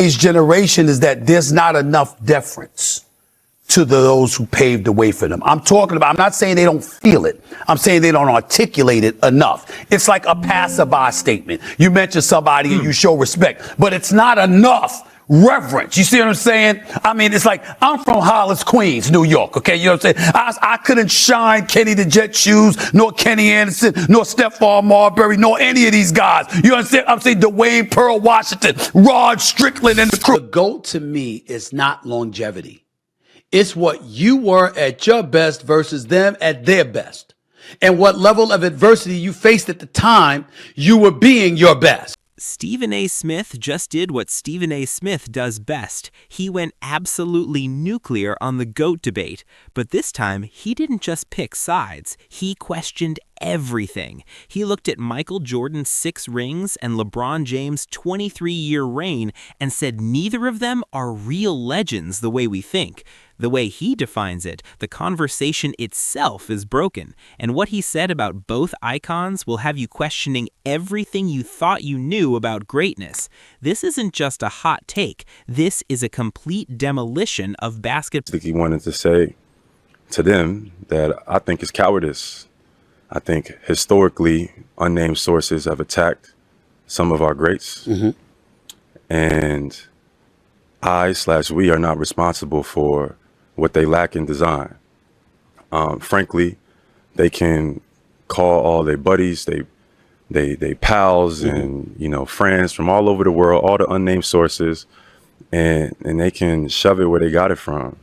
Today's generation is that there's not enough deference to those who paved the way for them. I'm not saying they don't feel it. I'm saying they don't articulate it enough. It's like a passerby statement. You mention somebody and you show respect, but it's not enough reverence. You see what I'm saying? I mean, it's like, I'm from Hollis, Queens, New York. Okay. You know what I'm saying? I couldn't shine Kenny the Jet Shoes, nor Kenny Anderson, nor Stephon Marbury, nor any of these guys. You understand? I'm saying Dwayne Pearl Washington, Rod Strickland, and the crew. The GOAT to me is not longevity. It's what you were at your best versus them at their best. And what level of adversity you faced at the time you were being your best. Stephen A. Smith just did what Stephen A. Smith does best. He went absolutely nuclear on the GOAT debate. But this time, he didn't just pick sides. He questioned everything. He looked at Michael Jordan's 6 rings and LeBron James' 23-year reign and said neither of them are real legends the way we think. The way he defines it, the conversation itself is broken, and what he said about both icons will have you questioning everything you thought you knew about greatness. This isn't just a hot take. This is a complete demolition of basketball. I think he wanted to say to them that I think it's cowardice. I think historically unnamed sources have attacked some of our greats, and we are not responsible for what they lack in design. Frankly, they can call all their buddies, they pals, and friends from all over the world, all the unnamed sources, and they can shove it where they got it from.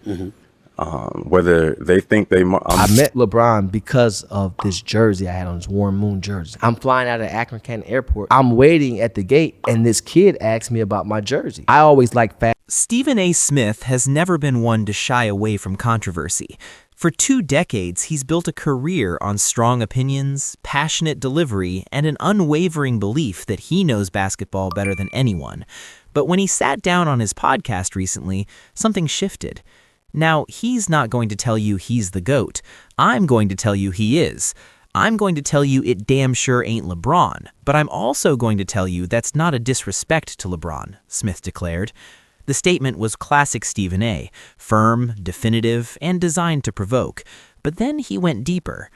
Whether they think they... I met LeBron because of this jersey I had on, this Warren Moon jersey. I'm flying out of Akron Canton Airport. I'm waiting at the gate, and this kid asked me about my jersey. I always like fat. Stephen A. Smith has never been one to shy away from controversy. For 2 decades, he's built a career on strong opinions, passionate delivery, and an unwavering belief that he knows basketball better than anyone. But when he sat down on his podcast recently, something shifted. Now, he's not going to tell you he's the GOAT. I'm going to tell you he is. I'm going to tell you it damn sure ain't LeBron. But I'm also going to tell you that's not a disrespect to LeBron, Smith declared. The statement was classic Stephen A., firm, definitive, and designed to provoke. But then he went deeper.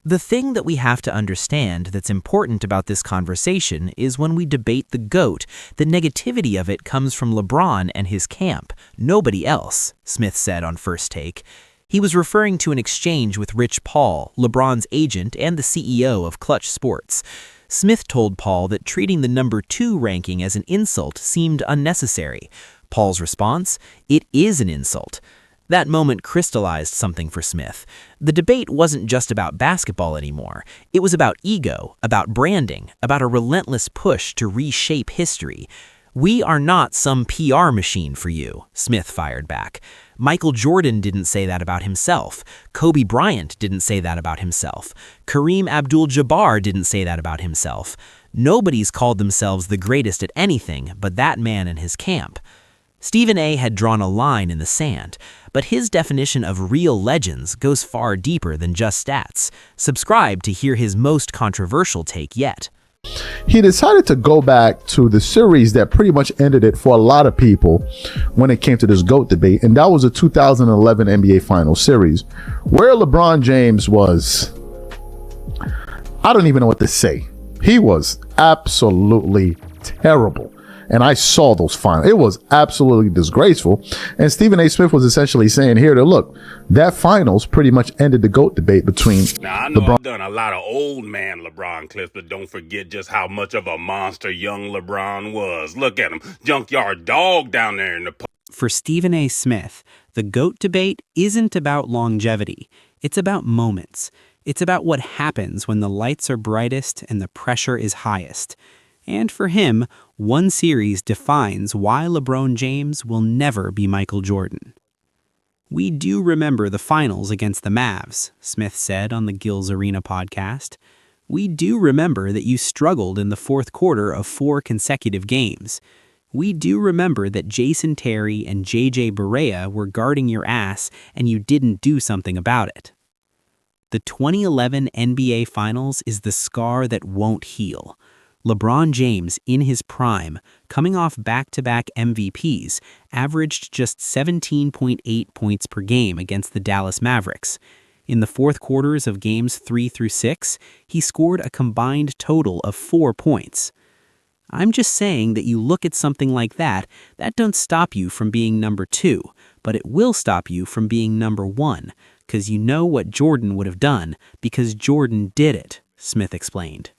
The thing that we have to understand that's important about this conversation is when we debate the GOAT, the negativity of it comes from LeBron and his camp, nobody else, Smith said on First Take. He was referring to an exchange with Rich Paul, LeBron's agent and the CEO of Clutch Sports. Smith told Paul that treating the number 2 ranking as an insult seemed unnecessary. Paul's response? It is an insult. That moment crystallized something for Smith. The debate wasn't just about basketball anymore. It was about ego, about branding, about a relentless push to reshape history. We are not some PR machine for you, Smith fired back. Michael Jordan didn't say that about himself. Kobe Bryant didn't say that about himself. Kareem Abdul-Jabbar didn't say that about himself. Nobody's called themselves the greatest at anything but that man and his camp. Stephen A. had drawn a line in the sand, but his definition of real legends goes far deeper than just stats. Subscribe to hear his most controversial take yet. He decided to go back to the series that pretty much ended it for a lot of people when it came to this GOAT debate, and that was the 2011 NBA Finals series, where LeBron James was, I don't even know what to say. He was absolutely terrible. And I saw those finals. It was absolutely disgraceful. And Stephen A. Smith was essentially saying here that, look, that finals pretty much ended the GOAT debate between Now, I know LeBron. I've done a lot of old man LeBron clips, but don't forget just how much of a monster young LeBron was. Look at him. Junkyard dog down there in the... For Stephen A. Smith, the GOAT debate isn't about longevity. It's about moments. It's about what happens when the lights are brightest and the pressure is highest. And for him, one series defines why LeBron James will never be Michael Jordan. We do remember the finals against the Mavs, Smith said on the Gills Arena podcast. We do remember that you struggled in the fourth quarter of 4 consecutive games. We do remember that Jason Terry and J.J. Barea were guarding your ass and you didn't do something about it. The 2011 NBA Finals is the scar that won't heal. LeBron James, in his prime, coming off back-to-back MVPs, averaged just 17.8 points per game against the Dallas Mavericks. In the fourth quarters of games 3 through 6, he scored a combined total of 4 points. I'm just saying that you look at something like that don't stop you from being number 2, but it will stop you from being number 1, because you know what Jordan would have done, because Jordan did it, Smith explained.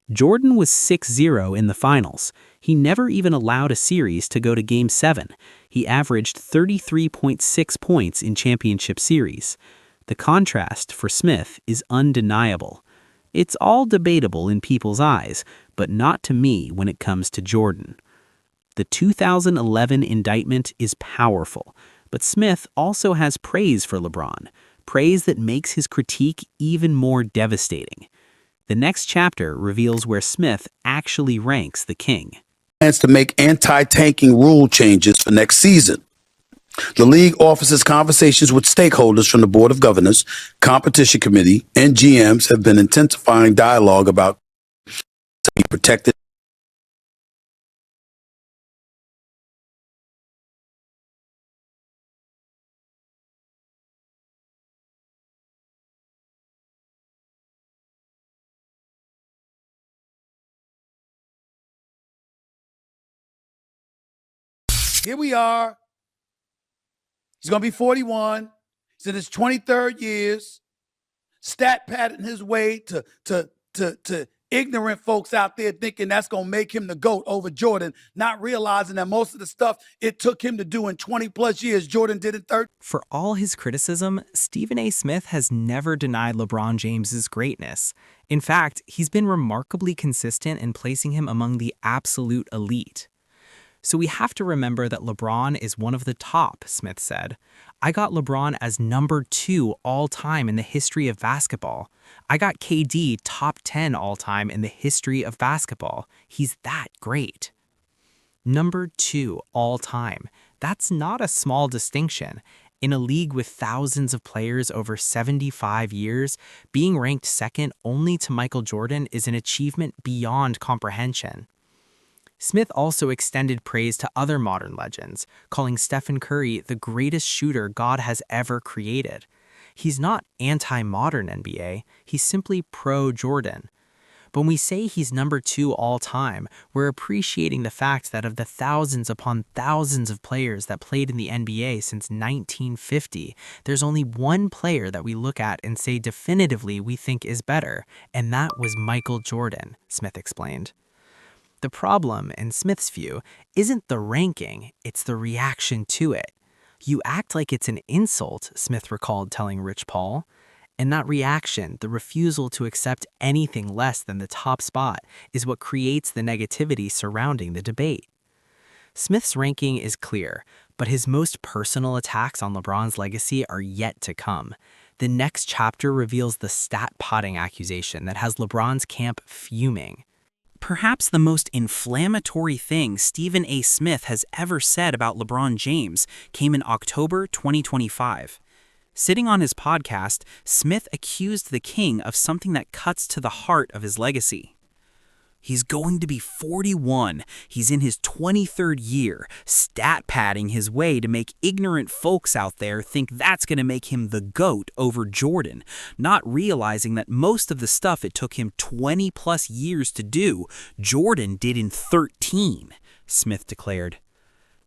Jordan was 6-0 in the finals. He never even allowed a series to go to Game 7. He averaged 33.6 points in championship series. The contrast for Smith is undeniable. It's all debatable in people's eyes, but not to me when it comes to Jordan. The 2011 indictment is powerful, but Smith also has praise for LeBron, praise that makes his critique even more devastating. The next chapter reveals where Smith actually ranks the king. Plans to make anti-tanking rule changes for next season. The league offers conversations with stakeholders from the Board of Governors, Competition Committee, and GMs have been intensifying dialogue about protected. Here we are. He's going to be 41. He's in his 23rd years. Stat padding his way to ignorant folks out there thinking that's going to make him the GOAT over Jordan, not realizing that most of the stuff it took him to do in 20 plus years, Jordan did in 30. For all his criticism, Stephen A. Smith has never denied LeBron James's greatness. In fact, he's been remarkably consistent in placing him among the absolute elite. So we have to remember that LeBron is one of the top, Smith said. I got LeBron as number 2 all-time in the history of basketball. I got KD top 10 all-time in the history of basketball. He's that great. Number 2 all-time. That's not a small distinction. In a league with thousands of players over 75 years, being ranked second only to Michael Jordan is an achievement beyond comprehension. Smith also extended praise to other modern legends, calling Stephen Curry the greatest shooter God has ever created. He's not anti-modern NBA, he's simply pro-Jordan. But when we say he's number 2 all-time, we're appreciating the fact that of the thousands upon thousands of players that played in the NBA since 1950, there's only one player that we look at and say definitively we think is better, and that was Michael Jordan, Smith explained. The problem, in Smith's view, isn't the ranking, it's the reaction to it. You act like it's an insult, Smith recalled telling Rich Paul. And that reaction, the refusal to accept anything less than the top spot, is what creates the negativity surrounding the debate. Smith's ranking is clear, but his most personal attacks on LeBron's legacy are yet to come. The next chapter reveals the stat-potting accusation that has LeBron's camp fuming. Perhaps the most inflammatory thing Stephen A. Smith has ever said about LeBron James came in October 2025. Sitting on his podcast, Smith accused the king of something that cuts to the heart of his legacy. He's going to be 41. He's in his 23rd year, stat padding his way to make ignorant folks out there think that's going to make him the GOAT over Jordan, not realizing that most of the stuff it took him 20 plus years to do, Jordan did in 13, Smith declared.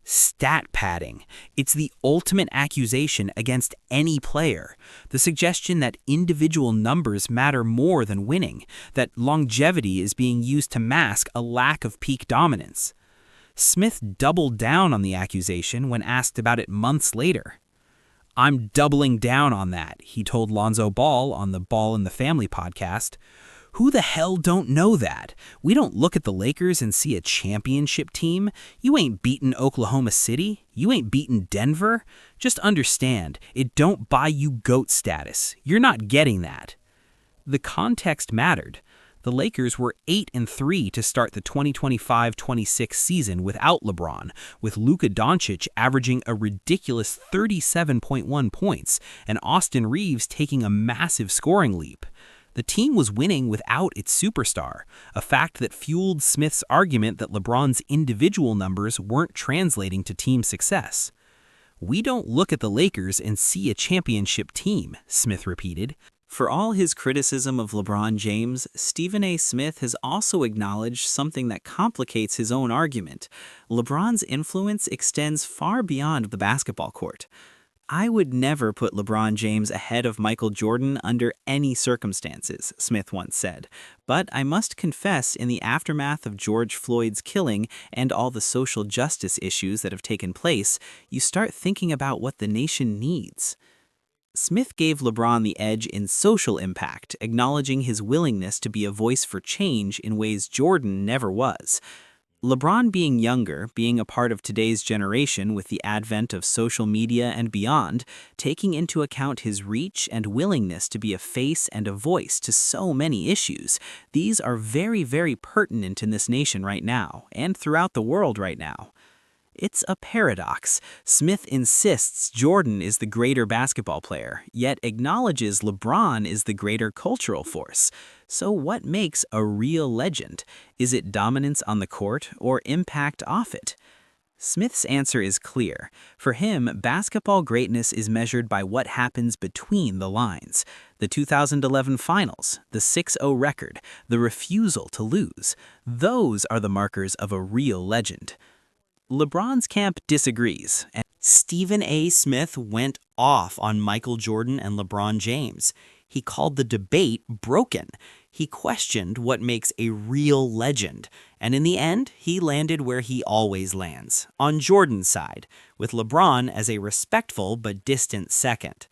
Stat padding. It's the ultimate accusation against any player. The suggestion that individual numbers matter more than winning, that longevity is being used to mask a lack of peak dominance. Smith doubled down on the accusation when asked about it months later. I'm doubling down on that, he told Lonzo Ball on the Ball in the Family podcast. Who the hell don't know that? We don't look at the Lakers and see a championship team. You ain't beaten Oklahoma City. You ain't beaten Denver. Just understand, it don't buy you GOAT status. You're not getting that. The context mattered. The Lakers were 8-3 to start the 2025-26 season without LeBron, with Luka Doncic averaging a ridiculous 37.1 points and Austin Reeves taking a massive scoring leap. The team was winning without its superstar, a fact that fueled Smith's argument that LeBron's individual numbers weren't translating to team success. "We don't look at the Lakers and see a championship team," Smith repeated. For all his criticism of LeBron James, Stephen A. Smith has also acknowledged something that complicates his own argument. LeBron's influence extends far beyond the basketball court. "I would never put LeBron James ahead of Michael Jordan under any circumstances," Smith once said. "But I must confess, in the aftermath of George Floyd's killing and all the social justice issues that have taken place, you start thinking about what the nation needs." Smith gave LeBron the edge in social impact, acknowledging his willingness to be a voice for change in ways Jordan never was. LeBron being younger, being a part of today's generation with the advent of social media and beyond, taking into account his reach and willingness to be a face and a voice to so many issues, these are very, very pertinent in this nation right now, and throughout the world right now. It's a paradox. Smith insists Jordan is the greater basketball player, yet acknowledges LeBron is the greater cultural force. So what makes a real legend? Is it dominance on the court or impact off it? Smith's answer is clear. For him, basketball greatness is measured by what happens between the lines. The 2011 finals, the 6-0 record, the refusal to lose. Those are the markers of a real legend. LeBron's camp disagrees, and Stephen A. Smith went off on Michael Jordan and LeBron James. He called the debate broken. He questioned what makes a real legend. And in the end, he landed where he always lands, on Jordan's side, with LeBron as a respectful but distant second.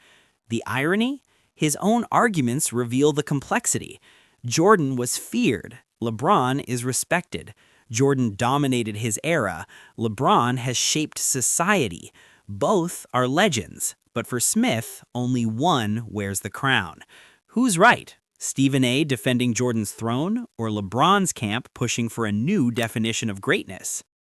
The irony? His own arguments reveal the complexity. Jordan was feared. LeBron is respected. Jordan dominated his era. LeBron has shaped society. Both are legends, but for Smith, only one wears the crown. Who's right? Stephen A. defending Jordan's throne, or LeBron's camp pushing for a new definition of greatness?